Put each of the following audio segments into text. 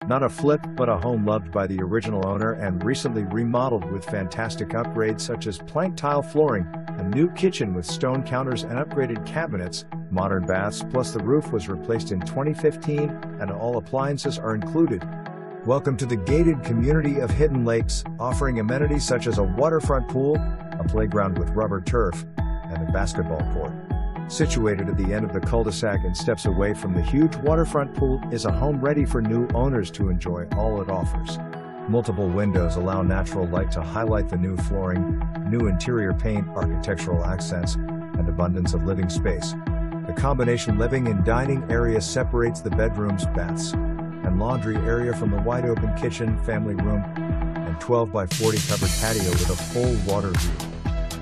Not a flip, but a home loved by the original owner and recently remodeled with fantastic upgrades such as plank tile flooring, a new kitchen with stone counters and upgraded cabinets, modern baths, plus the roof was replaced in 2015 and all appliances are included. Welcome to the gated community of Hidden Lakes, offering amenities such as a waterfront pool, a playground with rubber turf, and a basketball court. Situated at the end of the cul-de-sac and steps away from the huge waterfront pool is a home ready for new owners to enjoy all it offers. Multiple windows allow natural light to highlight the new flooring, new interior paint, architectural accents, and abundance of living space. The combination living and dining area separates the bedrooms, baths, and laundry area from the wide-open kitchen, family room, and 12 by 40 covered patio with a full water view.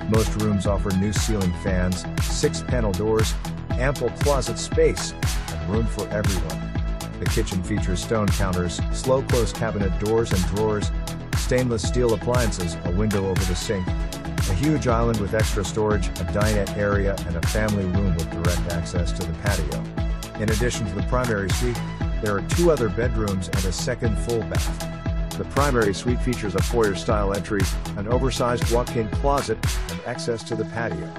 Most rooms offer new ceiling fans, 6-panel doors, ample closet space, and room for everyone. The kitchen features stone counters, slow-close cabinet doors and drawers, stainless steel appliances, a window over the sink, a huge island with extra storage, a dinette area, and a family room with direct access to the patio. In addition to the primary suite, there are 2 other bedrooms and a second full bath. The primary suite features a foyer-style entry, an oversized walk-in closet, and access to the patio.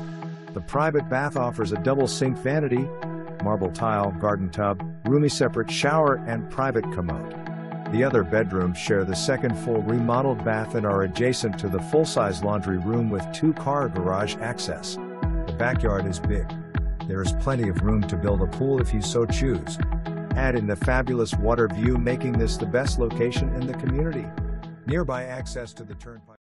The private bath offers a double sink vanity, marble tile, garden tub, roomy separate shower, and private commode. The other bedrooms share the second full remodeled bath and are adjacent to the full-size laundry room with 2-car garage access. The backyard is big. There is plenty of room to build a pool if you so choose. Add in the fabulous water view, making this the best location in the community. Nearby access to the Turnpike.